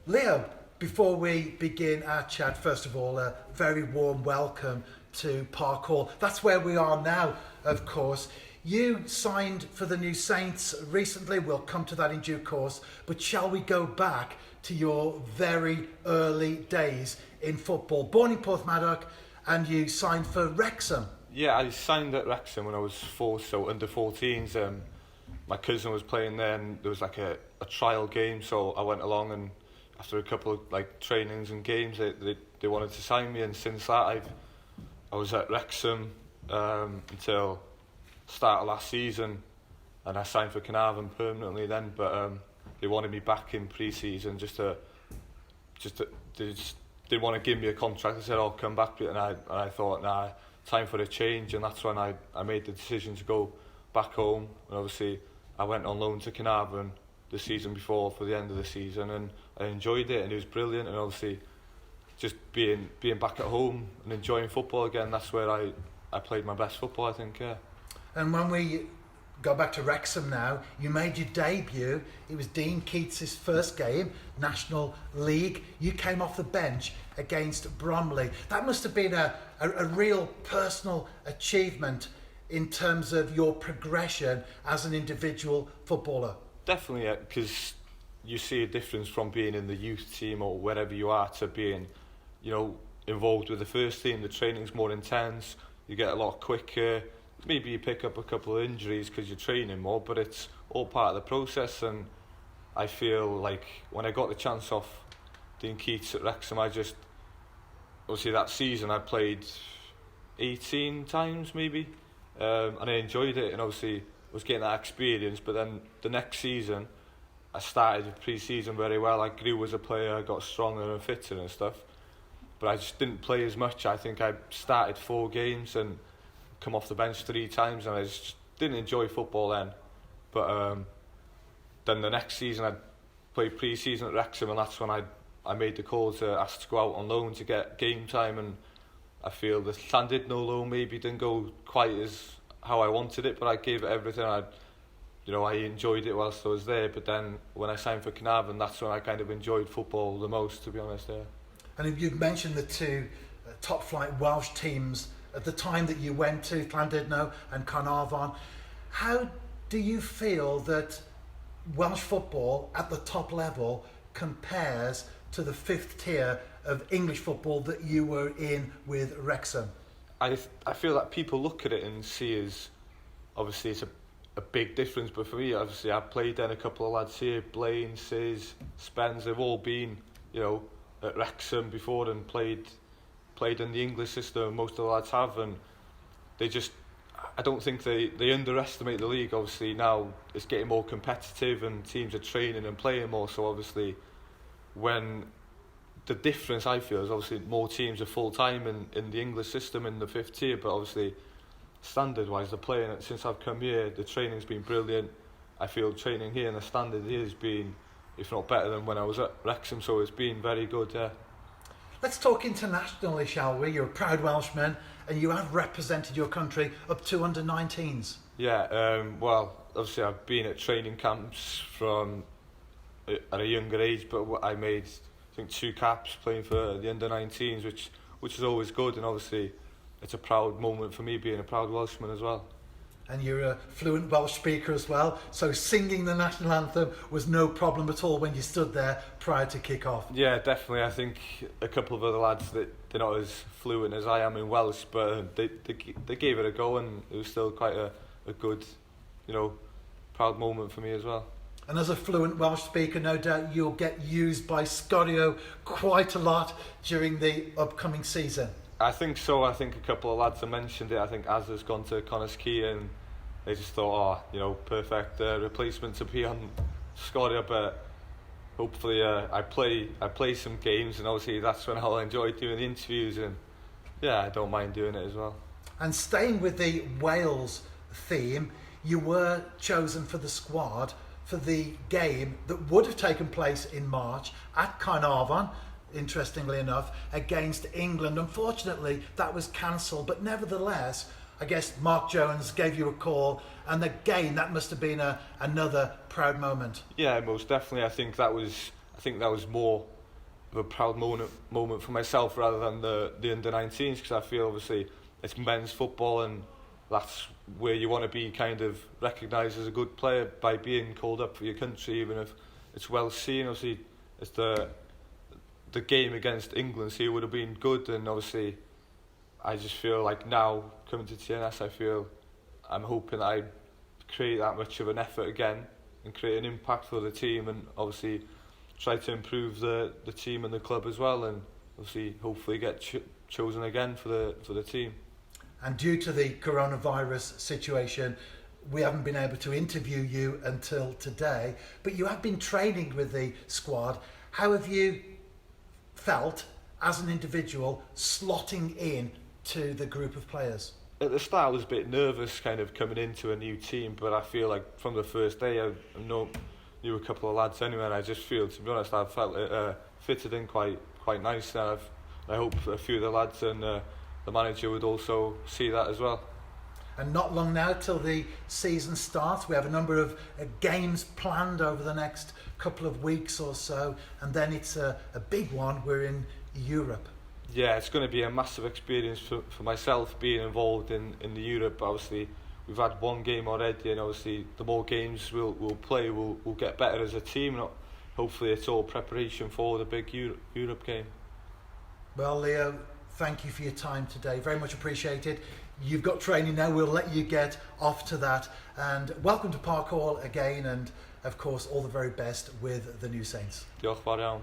Leo, before we begin our chat, first of all, a very warm welcome to Park Hall. That's where we are now, of course. You signed for the New Saints recently. We'll come to that in due course. But shall we go back to your very early days in football? Born in Porthmadog, and you signed for Wrexham. Yeah, I signed at Wrexham when I was 4, so under 14s. My cousin was playing there, and there was like a trial game, so I went along, and after a couple of like trainings and games, they wanted to sign me, and since that I was at Wrexham until start of last season, and I signed for Carnarvon permanently then, but they wanted me back in pre-season they just didn't want to give me a contract. They said, "I'll come back," and I thought, nah, time for a change, and that's when I made the decision to go back home. And obviously I went on loan to Carnarvon the season before for the end of the season, and I enjoyed it, and it was brilliant. And obviously just being back at home and enjoying football again, that's where I played my best football, I think, yeah. And when we go back to Wrexham now, you made your debut. It was Dean Keats's first game, National League. You came off the bench against Bromley. That must have been a real personal achievement in terms of your progression as an individual footballer. Definitely, yeah, because you see a difference from being in the youth team or wherever you are to being, involved with the first team. The training's more intense, you get a lot quicker. Maybe you pick up a couple of injuries because you're training more, but it's all part of the process. And I feel like when I got the chance off Dean Keats at Wrexham, obviously that season I played 18 times maybe, and I enjoyed it, and obviously was getting that experience. But then the next season I started pre-season very well. I grew as a player, I got stronger and fitter and stuff, but I just didn't play as much. I think I started 4 games and come off the bench 3 times, and I just didn't enjoy football then. But then the next season I played pre-season at Wrexham, and that's when I made the call to ask to go out on loan to get game time. And I feel the Llandudno loan maybe didn't go quite as how I wanted it, but I gave it everything. I enjoyed it whilst I was there. But then when I signed for Carnarvon, that's when I kind of enjoyed football the most, to be honest. Yeah. And you've mentioned the 2 top flight Welsh teams at the time that you went to, Llandudno and Carnarvon. How do you feel that Welsh football at the top level compares to the 5th tier of English football that you were in with Wrexham? I feel that people look at it and see as, obviously it's a big difference, but for me, obviously I played then a couple of lads here, Blaine, Sis, Spence, they've all been, at Wrexham before and played in the English system. Most of the lads have, and I don't think they underestimate the league. Obviously now it's getting more competitive and teams are training and playing more, so obviously when the difference I feel is obviously more teams are full time in the English system in the 5th tier, but obviously standard wise they're playing it. Since I've come here, the training's been brilliant. I feel training here and the standard here has been, if not better than when I was at Wrexham, so it's been very good, yeah. Let's talk internationally, shall we? You're a proud Welshman, and you have represented your country up to under-19s. Yeah, well, obviously I've been at training camps from at a younger age, but I made, I think, 2 caps playing for the under-19s, which is always good, and obviously it's a proud moment for me being a proud Welshman as well. And you're a fluent Welsh speaker as well, so singing the national anthem was no problem at all when you stood there prior to kick-off. Yeah, definitely. I think a couple of other lads that they're not as fluent as I am in Welsh, but they gave it a go, and it was still quite a good, proud moment for me as well. And as a fluent Welsh speaker, no doubt you'll get used by Scorio quite a lot during the upcoming season. I think so. I think a couple of lads have mentioned it. I think Az has gone to Connors-Key, and they just thought, perfect replacement to be on Scoria. But hopefully I play some games, and obviously that's when I'll enjoy doing the interviews, and yeah, I don't mind doing it as well. And staying with the Wales theme, you were chosen for the squad for the game that would have taken place in March at Carnarvon, interestingly enough, against England. Unfortunately, that was cancelled, but nevertheless, I guess Mark Jones gave you a call, and again, that must have been another proud moment. Yeah, most definitely. I think that was I think that was more of a proud moment for myself rather than the under-19s, because I feel obviously it's men's football and that's where you want to be kind of recognised as a good player by being called up for your country, even if it's well seen. Obviously, it's the game against England, so it would have been good, and obviously I just feel like now coming to TNS, I'm hoping that I create that much of an effort again and create an impact for the team, and obviously try to improve the team and the club as well, and obviously hopefully get chosen again for the team. And due to the coronavirus situation, we haven't been able to interview you until today, but you have been training with the squad. How have you felt as an individual slotting in to the group of players? At the start I was a bit nervous kind of coming into a new team, but I feel like from the first day I knew a couple of lads anyway, and I just feel, to be honest, I felt it fitted in quite nice, and I hope a few of the lads and the manager would also see that as well. And not long now till the season starts. We have a number of games planned over the next couple of weeks or so, and then it's a big one. We're in Europe. Yeah, it's going to be a massive experience for myself being involved in the Europe. Obviously, we've had one game already, and obviously the more games we'll play, we'll get better as a team. Hopefully it's all preparation for the big Europe game. Well, Leo, thank you for your time today. Very much appreciated. You've got training now. We'll let you get off to that. And welcome to Park Hall again. And of course, all the very best with the new Saints. Diolch fawr iawn.